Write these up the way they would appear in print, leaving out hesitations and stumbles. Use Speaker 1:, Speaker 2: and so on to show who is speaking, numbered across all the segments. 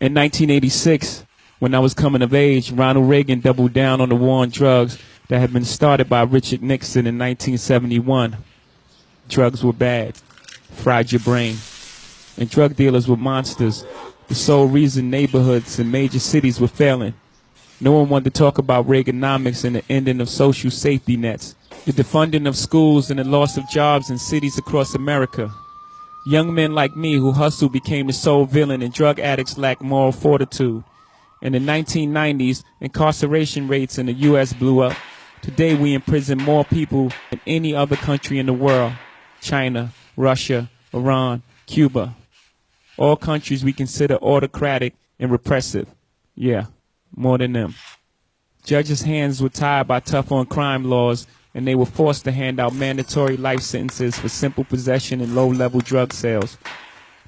Speaker 1: In 1986, when I was coming of age, Ronald Reagan doubled down on the war on drugs that had been started by Richard Nixon in 1971. Drugs were bad, fried your brain, and drug dealers were monsters. The sole reason neighborhoods and major cities were failing. No one wanted to talk about Reaganomics and the ending of social safety nets, the defunding of schools and the loss of jobs in cities across America. Young men like me who hustled became the sole villain, and drug addicts lacked moral fortitude. In the 1990s, incarceration rates in the U.S. blew up. Today we imprison more people than any other country in the world. China, Russia, Iran, Cuba. All countries we consider autocratic and repressive. Yeah, more than them. Judges' hands were tied by tough on crime laws, and they were forced to hand out mandatory life sentences for simple possession and low-level drug sales.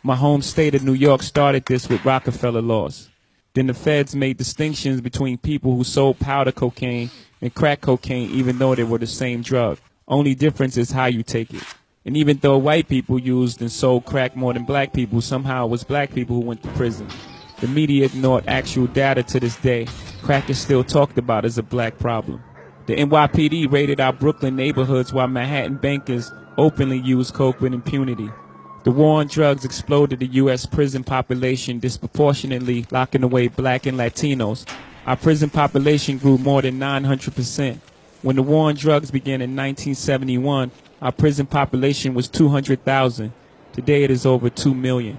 Speaker 1: My home state of New York started this with Rockefeller laws. Then the feds made distinctions between people who sold powder cocaine and crack cocaine, even though they were the same drug. Only difference is how you take it. And even though white people used and sold crack more than black people, somehow it was black people who went to prison. The media ignored actual data to this day. Crack is still talked about as a black problem. The NYPD raided our Brooklyn neighborhoods while Manhattan bankers openly used coke with impunity. The war on drugs exploded the U.S. prison population, disproportionately locking away black and Latinos. Our prison population grew more than 900%. When the war on drugs began in 1971, our prison population was 200,000. Today it is over 2 million.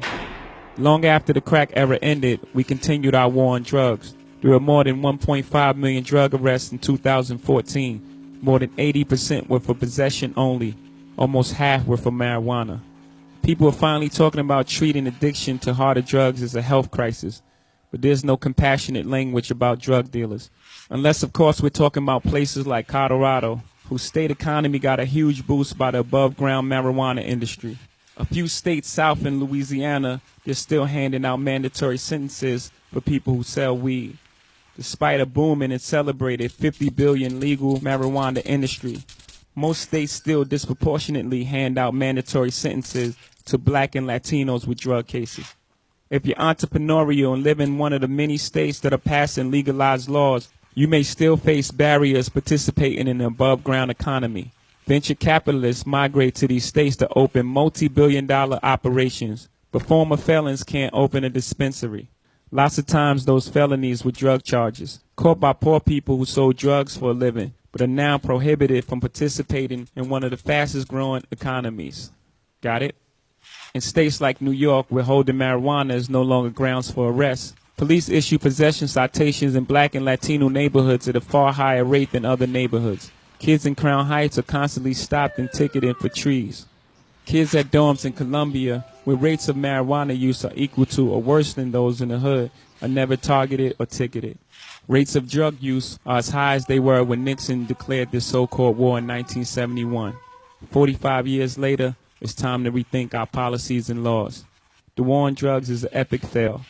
Speaker 1: Long after the crack era ended, we continued our war on drugs. There were more than 1.5 million drug arrests in 2014. More than 80% were for possession only. Almost half were for marijuana. People are finally talking about treating addiction to harder drugs as a health crisis. But there's no compassionate language about drug dealers. Unless, of course, we're talking about places like Colorado, whose state economy got a huge boost by the above-ground marijuana industry. A few states south in Louisiana, they're still handing out mandatory sentences for people who sell weed. Despite a booming and celebrated 50 billion legal marijuana industry, most states still disproportionately hand out mandatory sentences to black and Latinos with drug cases. If you're entrepreneurial and live in one of the many states that are passing legalized laws, you may still face barriers participating in the above-ground economy. Venture capitalists migrate to these states to open multi-billion-dollar operations, but former felons can't open a dispensary. Lots of times those felonies were drug charges, caught by poor people who sold drugs for a living, but are now prohibited from participating in one of the fastest growing economies. Got it? In states like New York, where holding marijuana is no longer grounds for arrest, police issue possession citations in black and Latino neighborhoods at a far higher rate than other neighborhoods. Kids in Crown Heights are constantly stopped and ticketed for trees. Kids at dorms in Columbia, where rates of marijuana use are equal to or worse than those in the hood, are never targeted or ticketed. Rates of drug use are as high as they were when Nixon declared this so-called war in 1971. 45 years later, it's time to rethink our policies and laws. The war on drugs is an epic fail.